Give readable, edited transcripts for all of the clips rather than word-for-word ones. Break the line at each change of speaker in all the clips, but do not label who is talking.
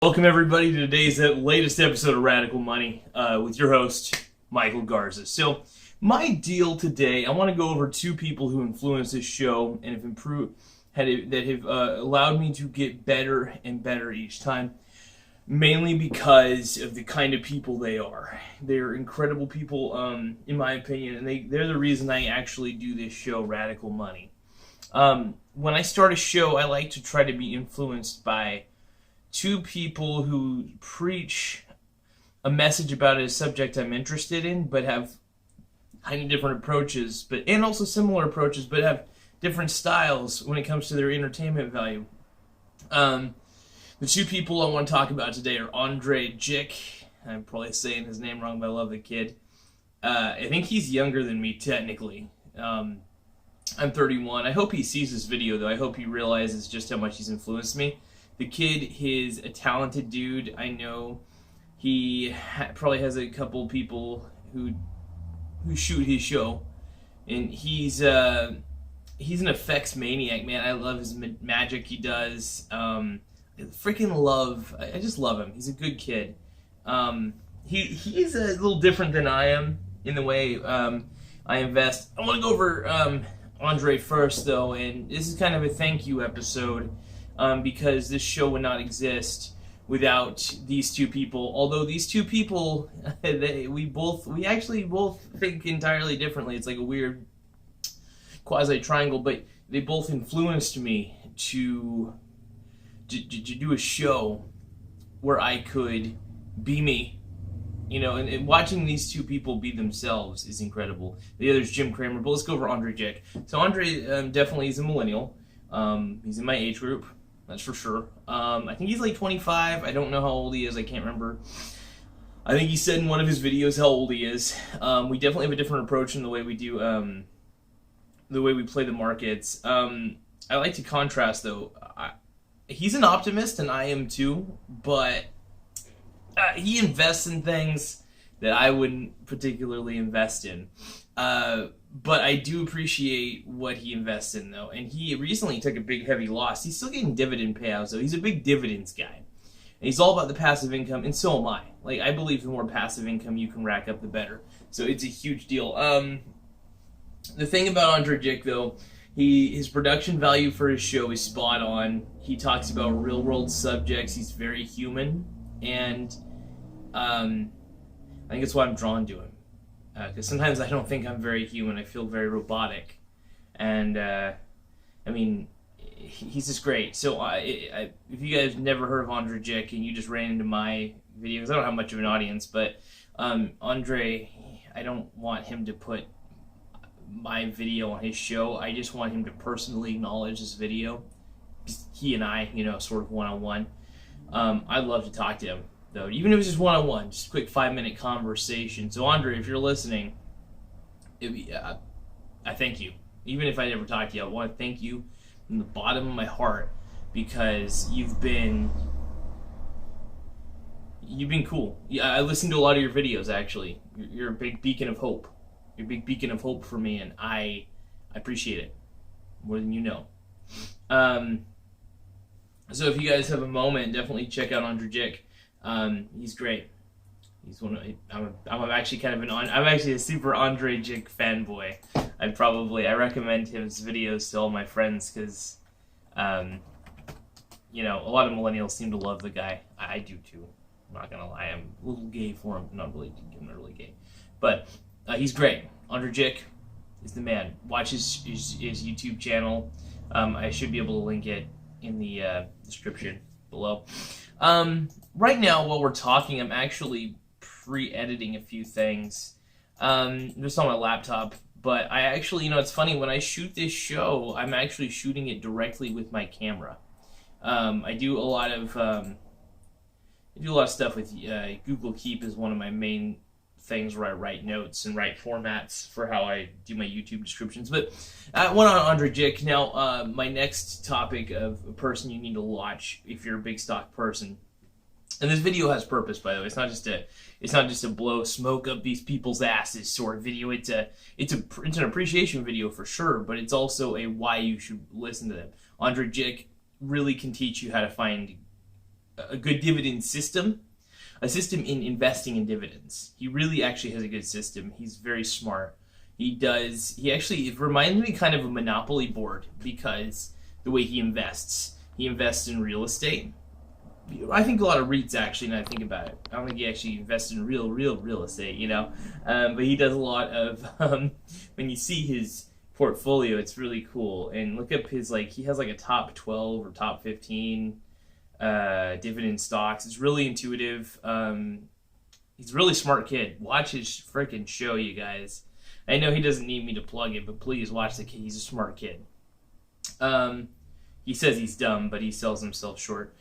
Welcome everybody to today's latest episode of Radical Money with your host, Michael Garza. So my deal today, I want to go over two people who influenced this show and have allowed me to get better and better each time, mainly because of the kind of people they are. They're incredible people, in my opinion, and they're the reason I actually do this show, Radical Money. When I start a show, I like to try to be influenced by two people who preach a message about a subject I'm interested in, but have kind of different approaches, and also similar approaches, but have different styles when it comes to their entertainment value. The two people I want to talk about today are Andrei Jikh. I'm probably saying his name wrong, but I love the kid. I think he's younger than me, technically. I'm 31. I hope he sees this video, though. I hope he realizes just how much he's influenced me. The kid is a talented dude. I know he probably has a couple people who shoot his show, and he's an effects maniac, man. I love his magic he does. I just love him. He's a good kid. He's a little different than I am in the way I invest. I want to go over Andrei first, though, and this is kind of a thank you episode. Because this show would not exist without these two people. Although these two people, we actually both think entirely differently. It's like a weird quasi-triangle, but they both influenced me to do a show where I could be me. You know, and watching these two people be themselves is incredible. The other's Jim Cramer, but let's go over Andrei Jikh. So Andrei definitely is a millennial. He's in my age group. That's for sure. I think he's like 25. I don't know how old he is. I can't remember. I think he said in one of his videos how old he is. We definitely have a different approach in the way we do, the way we play the markets. I like to contrast, though. He's an optimist, and I am too, but he invests in things that I wouldn't particularly invest in. But I do appreciate what he invests in, though. And he recently took a big, heavy loss. He's still getting dividend payouts, though. He's a big dividends guy. And he's all about the passive income, and so am I. Like, I believe the more passive income you can rack up, the better. So it's a huge deal. The thing about Andrei Jikh, though, his production value for his show is spot on. He talks about real-world subjects. He's very human. And I think that's why I'm drawn to him. Because sometimes I don't think I'm very human. I feel very robotic. And, I mean, he's just great. So if you guys never heard of Andrei Jikh and you just ran into my videos, I don't have much of an audience, but Andrei, I don't want him to put my video on his show. I just want him to personally acknowledge this video. He and I, sort of one-on-one. I'd love to talk to him, though, even if it was just one-on-one, just a quick 5-minute conversation. So Andrei, if you're listening, I thank you. Even if I never talk to you, I want to thank you from the bottom of my heart, because you've been cool. Yeah, I listened to a lot of your videos, actually. You're a big beacon of hope. You're a big beacon of hope for me, and I appreciate it more than you know. So if you guys have a moment, definitely check out Andrei Jikh. He's great. He's I'm actually a super Andrei Jikh fanboy. I recommend his videos to all my friends because, a lot of millennials seem to love the guy. I do too. I'm not gonna lie. I'm a little gay for him. I'm not really gay, but he's great. Andrei Jikh is the man. Watch his YouTube channel. I should be able to link it in the description below. Right now, while we're talking, I'm actually pre-editing a few things, just on my laptop, but I actually, it's funny, when I shoot this show, I'm actually shooting it directly with my camera. I do a lot of stuff with Google Keep is one of my main things where I write notes and write formats for how I do my YouTube descriptions. But one on Andrei Jikh. Now, my next topic of a person you need to watch if you're a big stock person. And this video has purpose, by the way. It's not just a blow smoke up these people's asses sort of video. It's an appreciation video for sure, but it's also a why you should listen to them. Andrei Jikh really can teach you how to find a good dividend system, a system in investing in dividends. He really actually has a good system. He's very smart. It reminds me kind of a Monopoly board because the way he invests in real estate. I think a lot of REITs actually, now I think about it. I don't think he actually invested in real estate, you know. But he does a lot of, when you see his portfolio, it's really cool. And look up his, he has a top 12 or top 15 dividend stocks. It's really intuitive. He's a really smart kid. Watch his freaking show, you guys. I know he doesn't need me to plug it, but please watch the kid. He's a smart kid. He says he's dumb, but he sells himself short.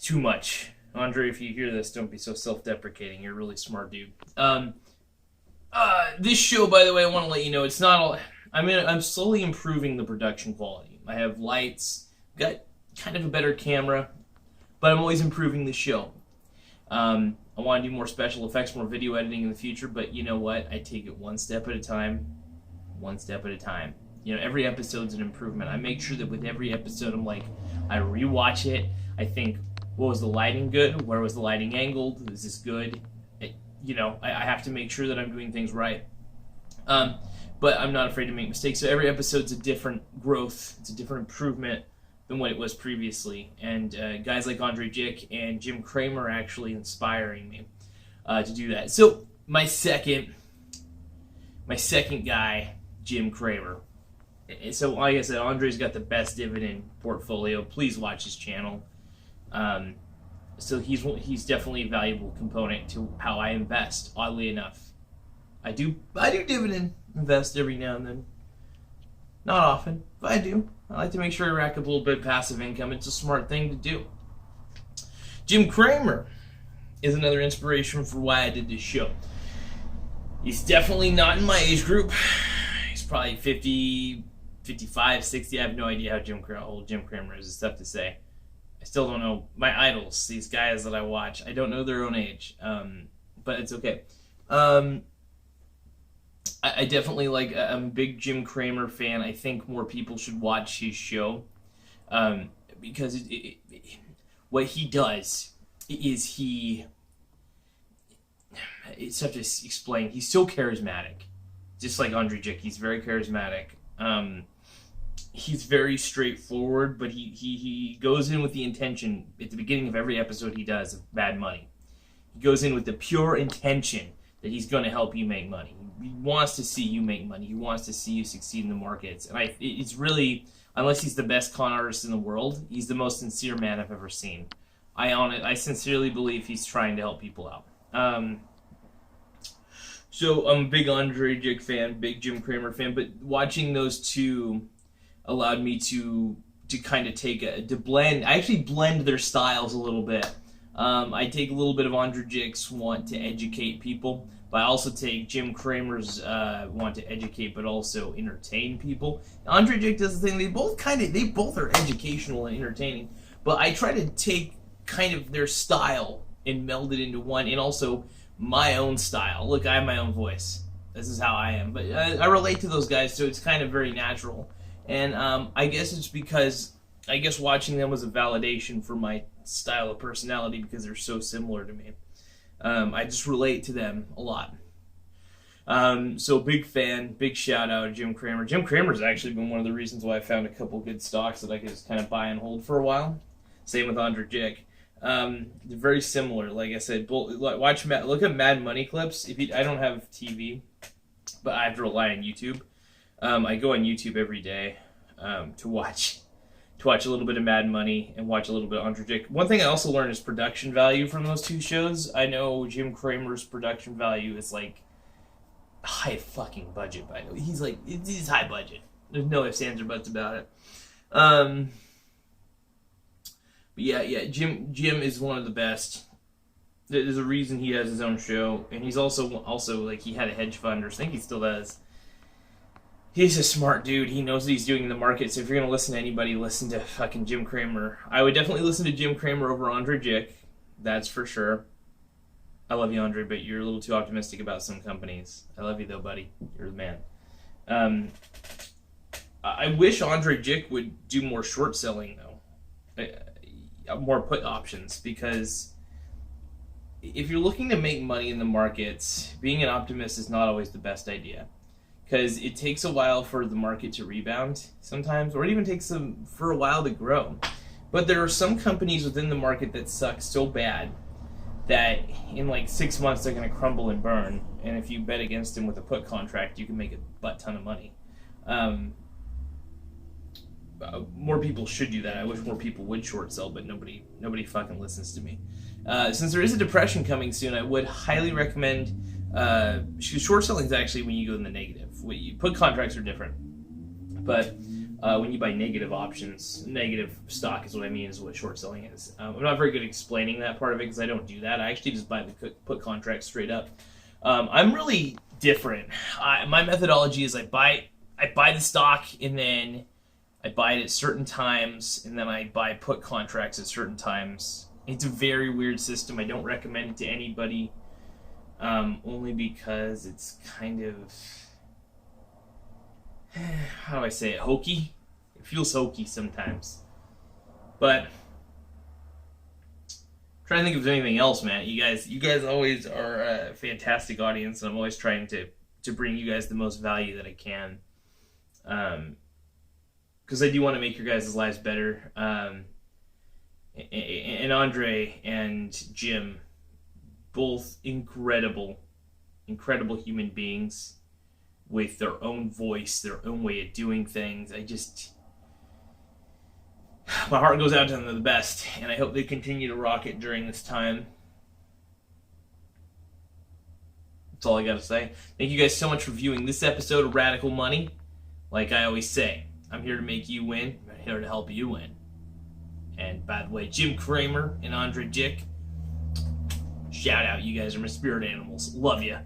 Too much. Andrei, if you hear this, don't be so self-deprecating. You're a really smart dude. This show, by the way, I want to let you know, it's not all... I'm slowly improving the production quality. I have lights, got kind of a better camera, but I'm always improving the show. I want to do more special effects, more video editing in the future, but you know what? I take it one step at a time, one step at a time. You know, every episode's an improvement. I make sure that with every episode, I rewatch it. I think, what was the lighting good? Where was the lighting angled? Is this good? I have to make sure that I'm doing things right. But I'm not afraid to make mistakes. So every episode's a different growth. It's a different improvement than what it was previously. And guys like Andrei Jikh and Jim Cramer are actually inspiring me to do that. So my second guy, Jim Cramer. So like I said, Andrei's got the best dividend portfolio. Please watch his channel. So he's definitely a valuable component to how I invest. Oddly enough, I do dividend invest every now and then. Not often, but I do. I like to make sure I rack up a little bit of passive income. It's a smart thing to do. Jim Cramer is another inspiration for why I did this show. He's definitely not in my age group. He's probably 50, 55, 60. I have no idea how old Jim Cramer is. It's tough to say. I still don't know my idols, these guys that I watch. I don't know their own age, but it's okay. I definitely I'm a big Jim Cramer fan. I think more people should watch his show because what he does is it's tough to explain. He's so charismatic, just like Andrei Jikh. He's very charismatic. He's very straightforward, but he goes in with the intention at the beginning of every episode he does of Bad Money. He goes in with the pure intention that he's going to help you make money. He wants to see you make money. He wants to see you succeed in the markets. And it's really, unless he's the best con artist in the world, he's the most sincere man I've ever seen. I sincerely believe he's trying to help people out. So I'm a big Andrei Jikh fan, big Jim Cramer fan, but watching those two allowed me to kind of blend. I actually blend their styles a little bit. I take a little bit of Andrei Jikh's want to educate people, but I also take Jim Cramer's want to educate but also entertain people. Andrei Jikh does the thing, they both are educational and entertaining, but I try to take kind of their style and meld it into one, and also my own style. Look, I have my own voice. This is how I am, but I relate to those guys, so it's kind of very natural. And I guess it's because watching them was a validation for my style of personality because they're so similar to me. I just relate to them a lot. So big fan, big shout out to Jim Cramer. Jim Cramer's actually been one of the reasons why I found a couple good stocks that I could just kind of buy and hold for a while. Same with Andrei Jikh. They're very similar. Like I said, look at Mad Money clips. I don't have TV, but I have to rely on YouTube. I go on YouTube every day to watch a little bit of Mad Money and watch a little bit of Andrei Jikh. One thing I also learned is production value from those two shows. I know Jim Cramer's production value is high fucking budget, by the way. He's high budget. There's no ifs, ands, or buts about it. But yeah, Jim is one of the best. There's a reason he has his own show, and he's also he had a hedge fund, or I think he still does. He's a smart dude. He knows what he's doing in the market. So if you're going to listen to anybody, listen to fucking Jim Cramer. I would definitely listen to Jim Cramer over Andrei Jikh. That's for sure. I love you, Andrei, but you're a little too optimistic about some companies. I love you, though, buddy. You're the man. I wish Andrei Jikh would do more short selling, though. more put options, because if you're looking to make money in the markets, being an optimist is not always the best idea, because it takes a while for the market to rebound sometimes, or it even takes them for a while to grow. But there are some companies within the market that suck so bad that in like 6 months they're going to crumble and burn, and if you bet against them with a put contract, you can make a butt ton of money. More people should do that. I wish more people would short sell, but nobody fucking listens to me. Since there is a depression coming soon, I would highly recommend short selling is actually when you go in the negative. Put contracts are different, but when you buy negative options, negative stock is what I mean, is what short selling is. I'm not very good at explaining that part of it because I don't do that. I actually just buy the put contracts straight up. I'm really different. My methodology is I buy the stock, and then I buy it at certain times, and then I buy put contracts at certain times. It's a very weird system. I don't recommend it to anybody, only because it's kind of, how do I say it, hokey? It feels hokey sometimes. But I'm trying to think if there's anything else, man. You guys always are a fantastic audience, and I'm always trying to bring you guys the most value that I can. Because I do want to make your guys' lives better. And Andrei and Jim, both incredible human beings with their own voice, their own way of doing things. My heart goes out to them. They're the best, and I hope they continue to rock it during this time. That's all I gotta say. Thank you guys so much for viewing this episode of Radical Money. Like I always say, I'm here to make you win. I'm here to help you win. And by the way, Jim Cramer and Andrei Jikh, shout out. You guys are my spirit animals. Love ya.